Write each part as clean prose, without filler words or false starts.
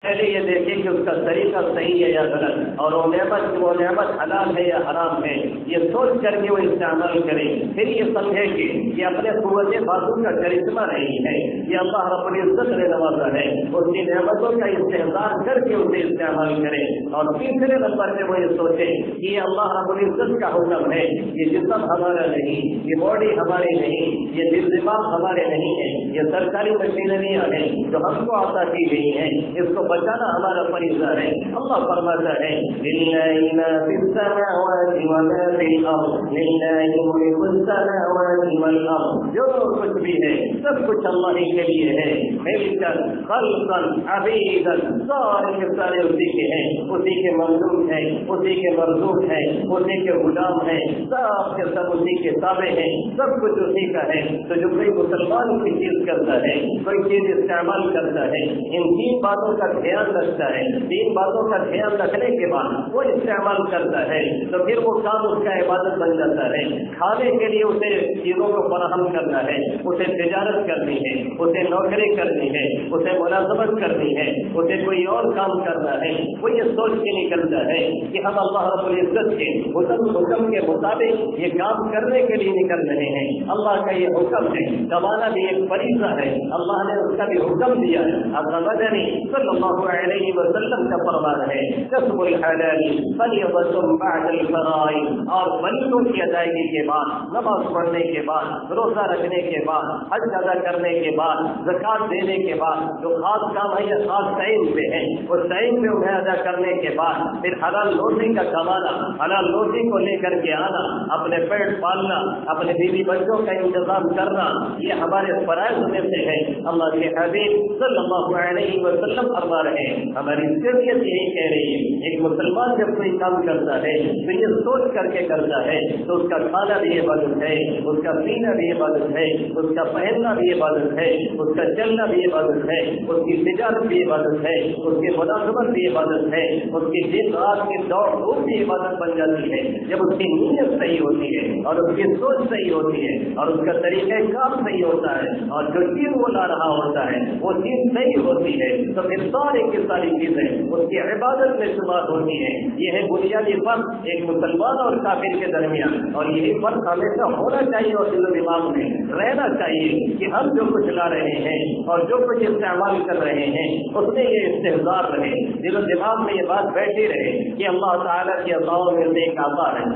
پہلے یہ دیکھیں کہ اس کا طریقہ صحیح ہے یا غلط، اور وہ نعمت حلال ہے یا حرام ہے، یہ سوچ کر کے وہ استعمال کرے. پھر یہ سمجھے کہ یہ اپنے قوت بازو کا کرشمہ نہیں ہے، یہ اللہ رب العزت نے نوازا ہے، اس کی نعمتوں کا استحضار کر کے اسے استعمال کرے. اور تیسرے نمبر پہ وہ یہ سوچے کہ یہ اللہ رب العزت کا حکم ہے، یہ جسم ہمارا نہیں، یہ باڈی ہماری نہیں، یہ دل دماغ ہمارے نہیں ہے، یہ سرکاری مشینریاں ہیں جو ہم کو عطا کی گئی ہیں، اس کو بچانا ہمارا فریضہ ہے. اللہ فرماتا ہے لِلَّهِ مَا فِي السَّمَاوَاتِ وَمَا فِي الْأَرْضِ لِلَّهِ مُلْكُ السَّمَاوَاتِ وَالْأَرْضِ. جو کچھ بھی ہے سب کچھ اللہ ہی کے لیے ہے، ملکن خلقن عبیدن، سارے کے سارے اسی کے ہیں، اسی کے مملوک ہیں، اسی کے مرزوق ہیں، اسی کے غلام ہیں، سب کے سب اسی کے تابع ہیں، سب کچھ اسی کا ہے. تو جو کوئی مسلمان کی چیز کرتا ہے، کوئی چیز استعمال کرتا ہے، ان تین باتوں کا دھیان رکھتا ہے، تین باتوں کا دھیان رکھنے کے بعد وہ استعمال کرتا ہے تو پھر وہ کام اس کا عبادت بن جاتا ہے. کھانے کے لیے اسے چیزوں کو فراہم کرنا ہے، اسے تجارت کرنی ہے، اسے نوکری کرنی ہے، اسے ملازمت کرنی ہے، اسے کوئی اور کام کرنا ہے. وہ یہ سوچ کے نکلتا ہے کہ ہم اللہ رب العزت کے حکم کے مطابق یہ کام کرنے کے لیے نکل رہے ہیں. اللہ کا یہ حکم ہے، کمانا بھی ایک فریضہ ہے، اللہ نے اس کا بھی حکم دیا ہے. اب مدنی صلی اللہ علیہ وسلم کا فرمان ہے کسب الحلال فریضۃ بعد الفرائض. اور فریضوں کی ادائیگی کے بعد، نماز پڑھنے کے بعد، روزہ رکھنے کے بعد، حج ادا کرنے کے بعد، زکات دینے کے بعد، جو خاص کام ہے یہ خاص ٹائم پہ ہے، اس ٹائم پہ انہیں ادا کرنے کے بعد پھر حلال روزی کا کمانا، حلال روزی کو لے کر کے آنا، اپنے پیٹ پالنا، اپنے بیوی بچوں کا انتظام کرنا، یہ ہمارے فرائض میں سے ہے. اللہ کے حبیب صلی اللہ علیہ وسلم فرما رہے ہیں، ہماری شریعت یہی کہہ رہی ہے ایک مسلمان جب کوئی کام کرتا ہے تو یہ سوچ کر کے کرتا ہے تو اس کا کھانا بھی عبادت ہے، اس کا پینا بھی عبادت ہے، اس کا پہننا بھی عبادت ہے، اس کا چلنا بھی عبادت ہے، اس کی تجارت بھی عبادت ہے، اس کی ملازمت بھی عبادت ہے، اس کی دن رات کی دوڑ دھوپ بھی عبادت بن جاتی ہے. جب اس کی نیت صحیح ہوتی ہے اور اس کی سوچ صحیح ہوتی ہے اور اس کا طریقہ کام صحیح ہوتا ہے اور جو چیز وہ لا رہا ہوتا ہے وہ چیز صحیح ہوتی ہے تو پھر ساری کی ساری چیزیں اس کی عبادت میں شمار ہوتی ہیں. یہ ہے بنیادی فرق ایک مسلمان اور کافر کے درمیان، اور یہی فرق ہمیشہ ہونا چاہیے اور دل و دماغ میں رہنا چاہیے کہ ہم جو کچھ لا رہے ہیں اور جو کچھ استعمال کر رہے ہیں اس میں یہ استحضار رہے، دل و دماغ میں یہ بات بیٹھی رہے کہ اللہ تعالیٰ کی عطاؤں میں سے ایک عطا ہے.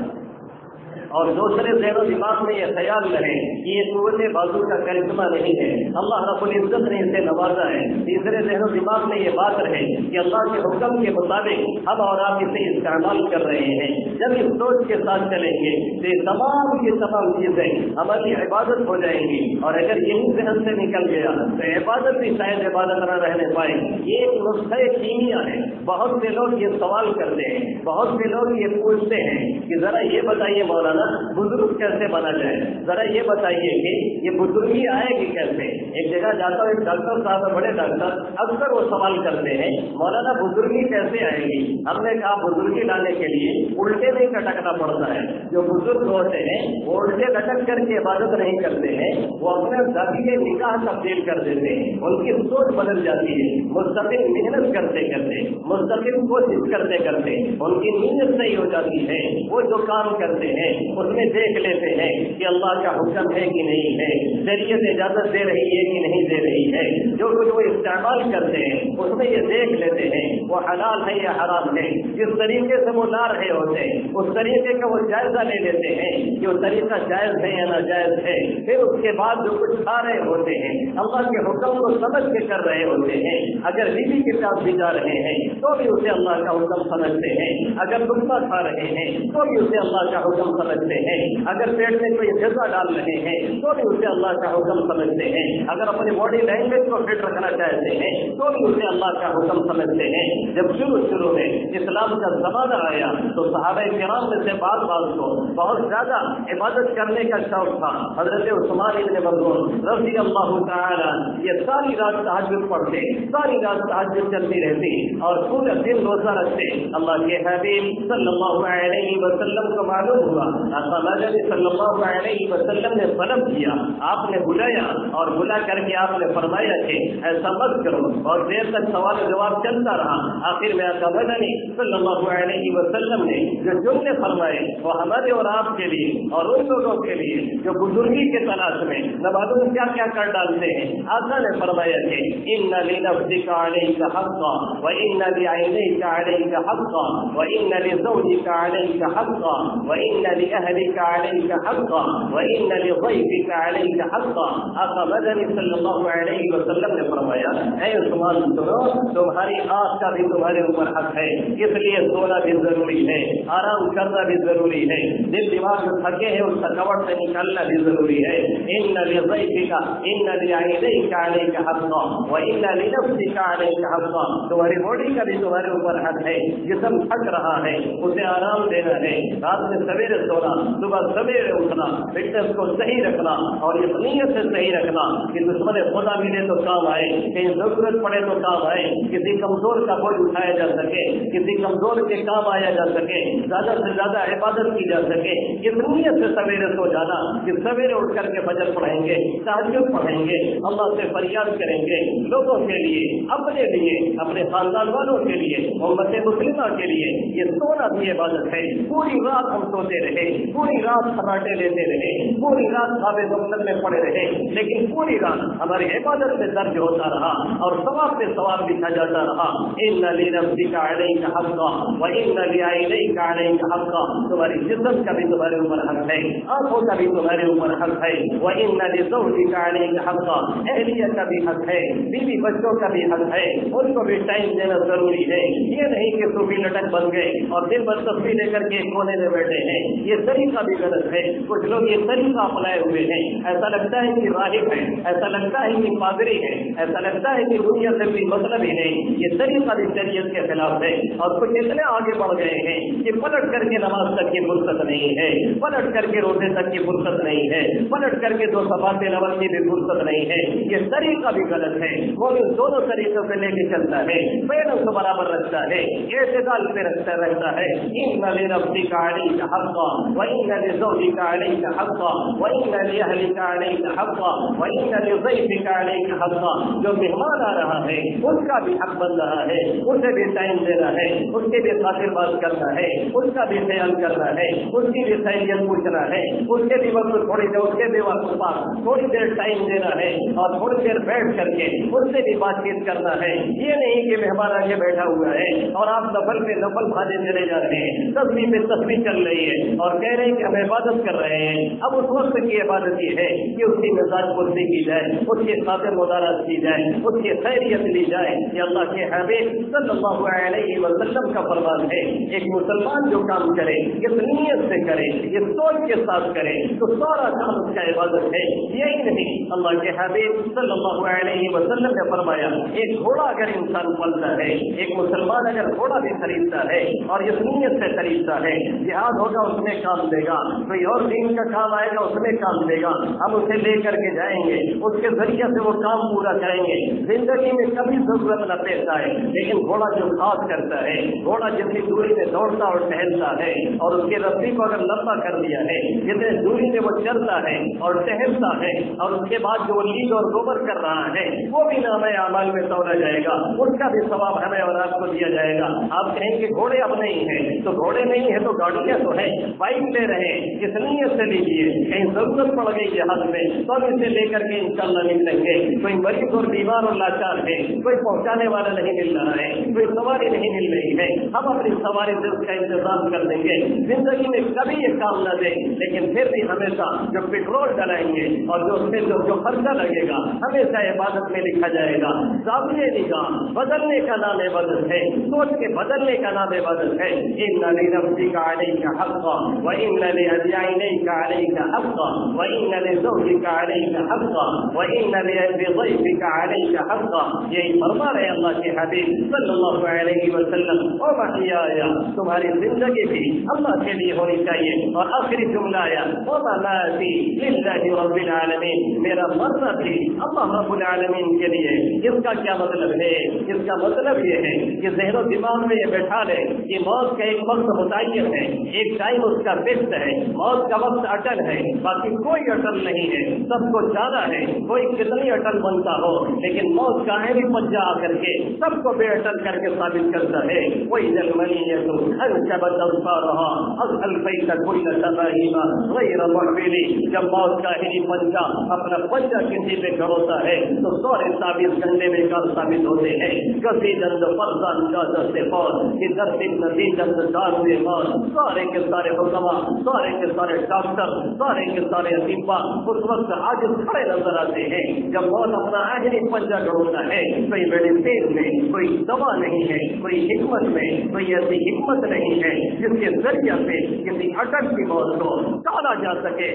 اور دوسرے ذہن و دماغ میں یہ خیال رہے کہ یہ قوت بازو کا کرشمہ نہیں ہے، اللہ رب العزت نے اسے نوازا ہے. تیسرے ذہن و دماغ میں یہ بات رہے کہ اللہ کے حکم کے مطابق ہم اور آپ اسے استعمال کر رہے ہیں. جب اس سوچ کے ساتھ چلیں گے تو یہ تمام کی تمام چیزیں ہماری عبادت ہو جائیں گی. اور اگر یہی ذہن سے نکل گیا تو عبادت بھی شاید عبادت نہ رہنے پائے. یہ ایک نسخہ کیمیا ہے. بہت سے لوگ یہ سوال کرتے ہیں، بہت سے لوگ یہ پوچھتے ہیں کہ ذرا یہ بتائیے مولانا بزرگ کیسے بنا جائے، ذرا یہ بتائیے کہ یہ بزرگی آئے گی کیسے. ایک جگہ جاتا ہوں، ایک ڈاکٹر صاحب بڑے ڈاکٹر اکثر وہ سوال کرتے ہیں مولانا بزرگی کیسے آئے گی. ہم نے کہا بزرگی لانے کے لیے الٹے نہیں لٹکنا پڑتا ہے. جو بزرگ ہوتے ہیں وہ الٹے لٹک کر کے عبادت نہیں کرتے ہیں، وہ اپنے ذاتی نکاح تبدیل کر دیتے ہیں. ان کی سوچ بدل جاتی ہے، مستقل محنت کرتے کرتے، مستقل کوشش کرتے کرتے ان کی نیت صحیح ہو جاتی ہے. وہ جو کام کرتے ہیں اس میں دیکھ لیتے ہیں کہ اللہ کا حکم ہے کہ نہیں ہے، شریعت اجازت دے رہی ہے کہ نہیں دے رہی ہے. جو کچھ وہ استعمال کرتے ہیں اس میں یہ دیکھ لیتے ہیں وہ حلال ہے یا حرام ہے. جس طریقے سے وہ لا رہے ہوتے ہیں اس طریقے کا وہ جائزہ لے لیتے ہیں کہ وہ طریقہ جائز ہے یا ناجائز ہے. پھر اس کے بعد جو کچھ کھا رہے ہوتے ہیں اللہ کے حکم کو سمجھ کے کر رہے ہوتے ہیں. اگر بیوی کے ساتھ بھی جا رہے ہیں تو بھی اسے اللہ کا حکم سمجھتے ہیں. اگر لقمہ کھا رہے ہیں تو بھی اسے اللہ کا حکم سمجھتے ہیں. اگر پیٹ میں کوئی غذا ڈال رہے ہیں تو بھی اسے اللہ کا حکم سمجھتے ہیں. اگر اپنی باڈی لینگویج کو فٹ رکھنا چاہتے ہیں تو بھی اسے اللہ کا حکم سمجھتے ہیں. جب شروع میں اسلام اسلام کا زمانہ آیا تو صحابہ کرام میں سے بعض کو بہت زیادہ عبادت کرنے کا شوق تھا. حضرت عثمان ابن مظعون رضی اللہ تعالی یہ ساری رات تہجد پڑھتے, ساری رات تہجد چلتی رہتی اور پورے دن روزہ رکھتے. اللہ کے حبیب صلی اللہ علیہ وسلم کو معلوم ہوا, آقا مدنی صلی اللہ علیہ وسلم نے طلب کیا, آپ نے بلایا اور بلا کر کے آپ نے فرمایا کہ ایسا مت کرو, اور دیر تک سوال و جواب چلتا رہا. آخر میں آقا مدنی صلی اللہ علیہ وسلم نے جو جملے فرمائے وہ ہمارے اور آپ کے لیے اور ان لوگوں کے لیے جو بزرگی کے تلاش میں نہ معلوم کیا کیا کر ڈالتے ہیں. آقا نے فرمایا کہ ان لنفسک علیک حقا وان لعینیک علیک حقا وان لزوجک علیک حقا وان لاہلک علیک حقا وان لضیفک علیک حقا. آقا مدنی صلی اللہ علیہ وسلم نے فرمایا اے عثمان سنو, تمہاری آنکھ کا بھی تمہارے اوپر حق ہے, اس لیے سونا بھی ضروری ہے, آرام کرنا بھی ضروری ہے, دل دماغ جو تھکے ہیں اس تھکاوٹ سے نکالنا بھی ضروری ہے. ان لضیفک ان لعینیک علیک حقا وان لنفسک علیک حقا. تمہاری باڈی کا بھی تمہارے اوپر حق ہے, جسم تھک رہا ہے اسے آرام دینا ہے, رات میں سویرے سونا, صبح سویرے اٹھنا, فٹنس کو صحیح رکھنا اور یہ نیت سے صحیح رکھنا کہ دشمن خدا ملے تو کام آئے, کہیں ضرورت پڑے تو کام آئے, کسی کمزور کا بوجھ اٹھایا جا سکے, کسی کمزور کے کام آیا جا سکے, زیادہ سے زیادہ عبادت کی جا سکے. اس نیت سے سویرے سو جانا کہ سویرے اٹھ کر کے فجر پڑھیں گے, تہجد پڑھیں گے, اللہ سے فریاد کریں گے, لوگوں کے لیے, اپنے لیے, اپنے خاندان والوں کے لیے, امت مسلمہ کے لیے. یہ سونا بھی عبادت ہے. پوری رات ہم سوتے رہے, پوری رات خراٹے لیتے رہے, پوری رات خواب غفلت میں پڑے رہے, لیکن پوری رات ہماری عبادت میں درج ہوتا رہا اور ثواب پہ ثواب لکھا جاتا رہا. ان لنفسک علیک حقا وان لعینیک علیک حقا. تمہاری جسم کا بھی تمہارے اوپر حق ہے, آنکھوں کا بھی تمہارے اوپر حق ہے. وان لزوجک علیک حقا, اہلیہ کا بھی حق ہے, بیوی بچوں کا بھی حق ہے, ان کو بھی ٹائم دینا ضروری ہے. یہ نہیں کہ صوفی لٹک بن گئے اور دن بھر تصویر لے کر کے کونے میں بیٹھے ہیں, یہ طریقہ بھی غلط ہے. کچھ لوگ یہ طریقہ اپنائے ہوئے ہیں, ایسا لگتا ہے کہ راہب ہے, ایسا لگتا ہے کہ پادری ہے, ایسا لگتا ہے کہ دنیا سے کوئی مطلب ہی نہیں. یہ طریقہ بھی شریعت کے خلاف ہے. اور کچھ اتنے آگے بڑھ گئے ہیں کہ پلٹ کر کے نماز تک کی فرصت نہیں ہے, پلٹ کر کے روزے تک کی فرصت نہیں ہے, پلٹ کر کے 2 صفات نماز کی بھی فرصت نہیں ہے. یہ طریقہ بھی غلط ہے. وہ دونوں طریقوں سے لے کے چلتا ہے, پیروں کو برابر رکھتا ہے, اعتدال پہ رہتا ہے. ان لنفسک علیک حقا وان لزوجک علیک حقا وان لاہلک علیک حقا وان لضیفک علیک حقا. جو مہمان آ رہا ہے اس کا بھی حق بن رہا ہے, اسے بھی ٹائم دینا ہے, اس کے بھی خاطر بات کرنا ہے, اس کا بھی خیال کرنا ہے, اس کی بھی خیریت پوچھنا ہے, اس کے بھی وقت تھوڑی دیر, اس کے بھی وقت پاس تھوڑی دیر ٹائم دینا ہے اور تھوڑی دیر بیٹھ کر کے اس سے بھی بات چیت کرنا ہے. یہ نہیں کہ مہمان آگے بیٹھا ہوا ہے اور آپ نفل پہ نفل بھاجے چلے جا رہے ہیں, تصویر پہ تصویر چل رہی ہے اور کہہ رہے ہیں کہ ہم عبادت کر رہے ہیں. اب اس وقت کی عبادت یہ ہے کہ اس کی مزاج پرسی کی جائے, اس کے خاطر مدارات کی جائے, اس کی خیریت لی جائے. یہ اللہ کے حبیب صلی اللہ علیہ وسلم کا فرمان ہے. ایک مسلمان جو کام کرے اس نیت سے کرے, یہ سوچ کے ساتھ کرے تو سارا کام اس کا عبادت ہے. یہی نہیں, اللہ کے حبیب صلی اللہ علیہ وسلم نے فرمایا ایک گھوڑا اگر انسان پلتا ہے, ایک مسلمان اگر گھوڑا بھی خریدتا ہے اور اس نیت سے خریدتا ہے, جہاد ہوگا اس میں کام دے گا, کوئی اور دین کا کام آئے گا اس میں کام دے گا, ہم اسے لے کر کے جائیں گے, اس کے ذریعے سے وہ کام پورا کریں گے. زندگی میں کبھی ضرورت نہ پیش آئے, لیکن گھوڑا جو خاص کرتا ہے, گھوڑا جتنی دوری میں دوڑتا اور ٹہلتا ہے اور اس کے رسی کو اگر لمبا کر دیا ہے, جتنے دوری میں وہ چلتا ہے اور ٹہلتا ہے اور اس کے بعد جو لیڈ اور گوبر کر رہا ہے وہ بھی نام اعمال میں تولا جائے گا, اس کا بھی ثواب ہمیں اور آپ کو دیا جائے گا. آپ کہیں کہ گھوڑے اب نہیں ہیں, تو گھوڑے نہیں ہے تو گاڑیاں تو ہیں, بائک لے رہے ہیں, اس نیت سے لیجیے. کہیں ضرورت پڑ گئی جہاز میں تو ہم اسے لے کر کے انشاءاللہ نکلیں گے. کوئی مریض اور بیمار اور لاچار ہے, کوئی پہنچانے والا نہیں مل رہا ہے, کوئی سواری نہیں مل رہی ہے, ہم اپنی سواری سے اس کا انتظام کر دیں گے. زندگی میں کبھی یہ کام نہ دیں, لیکن پھر بھی ہمیشہ جو پیٹرول ڈلائیں گے اور جو اس میں جو خرچہ لگے گا ہمیشہ عبادت میں لکھا جائے گا. زاویہ نگاہ بدلنے کا نام عبادت ہے, سوچ کے بدلنے کا نام عبادت ہے. ان لنفسک علیک حقا وان لعینیک علیک حقا وان لزوجک علیک حقا وان لضیفک علیک حقا. یہی فرما رہے اللہ کے حبیب صلی اللہ علیہ وسلم او محیایا، تمہاری زندگی بھی اللہ کے لیے ہونی چاہیے، اور آخری جملہ آیا او مماتی للہ رب العالمین، میرا مرنا بھی اللہ رب العالمین کے لیے۔ اس کا کیا مطلب ہے؟ اس کا مطلب یہ ہے کہ ذہن و دماغ میں یہ بیٹھا لے کہ موت کا ایک وقت متعین ہے، ایک ٹائم اس کا فکس ہے، موت کا وقت اٹل ہے، باقی کوئی اٹل نہیں ہے، سب کو جانا ہے، کوئی کتنی اٹل بنتا ہو لیکن موت کا ہے بھی پنجہ آ کر کے سب کو بے اٹل کر کے ثابت کرتا ہے۔ وہی جلمنی ہے تو انشبت ابصارها الفیت کل تباہیما غیر محولی، جب موت کا ہی پنجہ اپنا پنجہ کسی پہ گھروتا ہے تو سورے ثابت گنڈے میں کار ثابت ہوتے ہیں۔ کسی جند فرزان جاز سے فوج کہ در دن نتیجت داروئے موت، سارے کے سارے حکما، سارے کے سارے ڈاکٹر، سارے کے سارے اطباء اس وقت آج کھڑے نظر آتے ہیں جب موت اپنا آخری پنجہ گھڑوتا ہے۔ کوئی میڈیسین میں کوئی دوا نہیں ہے، کوئی حکمت میں کوئی ایسی حکمت نہیں ہے جس کے ذریعے سے کسی اٹل کی موت کو ٹالا جا سکے۔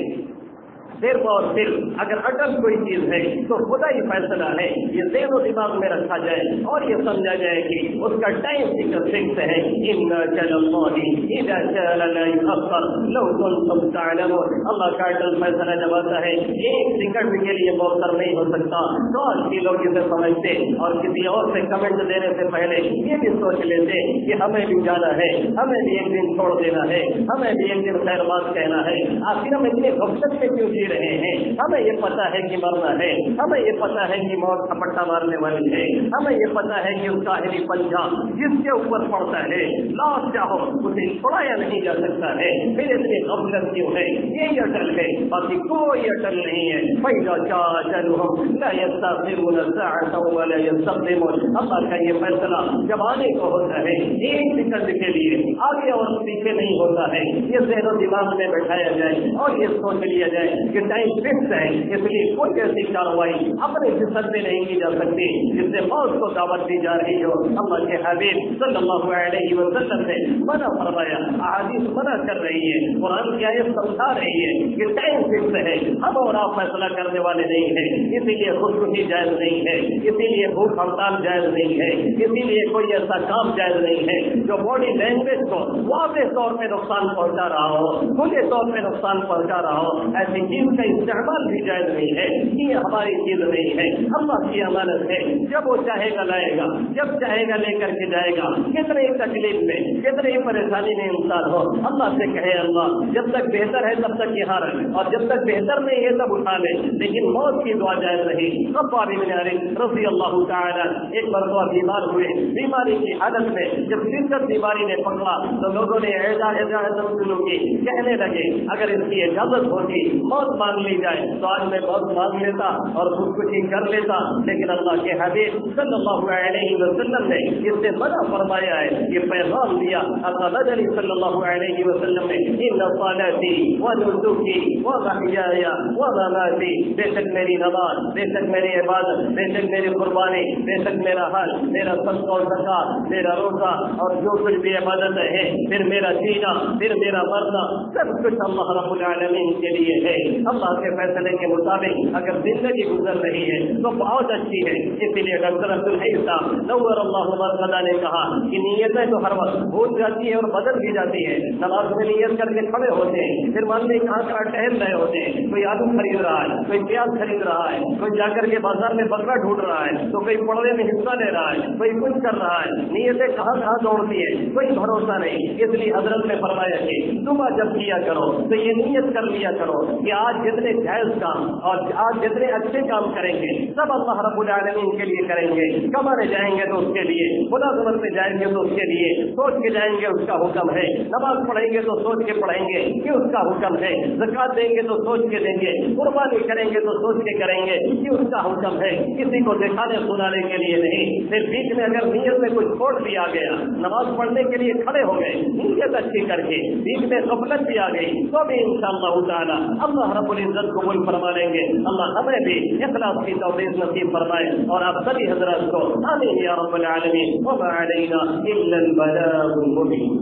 صرف اور صرف اگر اٹل کوئی چیز ہے تو خدا ہی فیصلہ ہے، یہ ذہن و دماغ میں رکھا جائے اور یہ سمجھا جائے کہ اس کا ٹائم فکس ہے۔ ان چل اللہ اذا شاء لا يؤخر لو كنتم تعلمون، اللہ کا اٹل فیصلہ جب آتا ہے ایک سیکنڈ کے لیے مؤخر نہیں ہو سکتا۔ تو آج کے لوگ اسے سمجھتے اور کسی اور سے کمنٹ دینے سے پہلے یہ بھی سوچ لیتے کہ ہمیں بھی جانا ہے، ہمیں بھی ایک دن چھوڑ دینا ہے، ہمیں بھی ایک دن خیر بات کہنا ہے۔ آخر ہم اتنے غفلت میں کیوں جی رہے ہیں؟ ہمیں یہ پتا ہے کہ مرنا ہے، ہمیں یہ پتا ہے کہ موت تھپٹا مارنے والی ہے، ہمیں یہ پتا ہے کہ اس کا آخری پنجہ جس کے اوپر پڑتا ہے لاش چاہو اسے چھڑایا نہیں جا سکتا ہے، پھر اتنی غفلت کیوں ہے؟ یہی اٹل ہے، باقی کوئی اٹل نہیں ہے۔ فَإِذَا جَاءَ أَجَلُهُمْ لَا يَسْتَأْخِرُونَ سَاعَةً وَلَا يَسْتَقْدِمُونَ، اللہ کا یہ فیصلہ جب آنے کو ہوتا ہے ایک سیکنڈ کے لیے آگے اور پیچھے نہیں ہوتا ہے۔ یہ ذہن و دماغ میں بیٹھایا جائے اور یہ سوچ لیا جائے کہ ٹائم فکس ہے، اس لیے کوئی ایسی کارروائی اپنے جسم میں نہیں کی جا سکتی جس سے موت کو دعوت دی جا رہی ہو۔ اللہ کے حبیب صلی اللہ علیہ وسلم نے منع فرمایا، احادیث منع کر رہی ہے، قرآن کی آیت سمجھا رہی ہے کہ ٹائم فکس ہے، ہم اور آپ فیصلہ کرنے والے نہیں ہیں، اسی لیے خودکشی جائز نہیں ہے، اسی لیے بھوک ہڑتال جائز نہیں ہے، اسی لیے کوئی ایسا کام جائز نہیں ہے جو باڈی لینگویج کو واضح طور پہ نقصان پہنچا رہا ہو، کھلے طور پہ نقصان پہنچا رہا ہو، ایسی چیز کا استعمال بھی جائز نہیں ہے۔ یہ ہماری چیز نہیں ہے، اللہ کی امانت ہے، جب وہ چاہے گا لائے گا، جب چاہے گا لے کر کے جائے گا۔ کتنے تکلیف میں کتنے پریشانی میں انسان ہو، اللہ سے کہے اللہ جب تک بہتر ہے تب تک یہاں رہے، اور جب تک بہتر نہیں ہے تب اٹھا لے، لیکن موت کی دعا جائز نہیں۔ خباب بن عارف رضی اللہ تعالی ایک مرتبہ بیمار ہوئے، بیماری کی حالت میں جب شدت بیماری نے پکڑا تو لوگوں نے کہنے لگے اگر اس کی اجازت ہوتی موت مانگ لی جائے تو آج میں بہت مانگ لیتا اور خودکشی کر لیتا، لیکن اللہ کے حبیب صلی اللہ علیہ وسلم نے اس سے منع فرمایا ہے، یہ پیغام دیا اللہ نبی صلی اللہ علیہ وسلم نے ان صلاتی و نسکی و محیای و مماتی، بے شک میری نماز، بے شک میری عبادت، بے شک میری قربانی، بے شک میرا حج، میرا صدقہ و زکات، میرا روزہ اور جو کچھ بھی عبادت ہے، پھر میرا جینا، پھر میرا مرنا، سب کچھ اللہ رب العالمین کے لیے ہے۔ اللہ کے فیصلے کے مطابق اگر زندگی گزر رہی ہے تو بہت اچھی ہے، اسی لیے ڈاکٹر عبدالحی صاحب نور اللہ مرتضیٰ نے کہا کہ نیتیں تو ہر وقت بھول جاتی ہے اور بدل بھی جاتی ہے۔ نماز میں نیت کر کے کھڑے ہوتے ہیں، پھر مان لیں کہاں کہاں ٹہل رہے ہوتے ہیں، کوئی آلو خرید رہا ہے، کوئی پیاز خرید رہا ہے، کوئی جا کر کے بازار میں بکرا ڈھونڈ رہا ہے، تو کوئی پڑھنے میں حصہ لے رہا ہے، کوئی کچھ کر رہا ہے، نیتیں کہاں کہاں دوڑتی ہے، کوئی بھروسہ نہیں۔ اس لیے حضرت نے فرمایا کہ صبح جب کیا کرو تو یہ نیت کر لیا کرو کہ آج جتنے جائز کام اور آج جتنے اچھے کام کریں گے سب اللہ رب العالمین کے لیے کریں گے، کمانے جائیں گے تو اس کے لیے، ملازمت میں جائیں گے تو اس کے لیے، سوچ کے جائیں گے اس کا حکم ہے، نماز پڑھیں گے تو سوچ کے پڑھیں گے کہ اس کا حکم ہے، زکات دیں گے تو سوچ کے دیں گے، قربانی کریں گے تو سوچ کے کریں گے کہ اس کا حکم ہے، کسی کو دکھانے سنانے کے لیے نہیں۔ پھر بیچ میں اگر نیت میں کچھ چھوڑ بھی آ گیا، نماز پڑھنے کے لیے کھڑے ہو گئے نیت اچھی کر کے، بیچ میں غفلت بھی آ گئی تو بھی انشاءاللہ تعالی اللہ رب العزت قبول فرما لیں گے۔ اللہ ہمیں بھی اخلاص کی توفیق نصیب فرمائے اور آپ سبھی حضرات کو آمین یا رب العالمین۔ وما علینا الا البلاغ المبین۔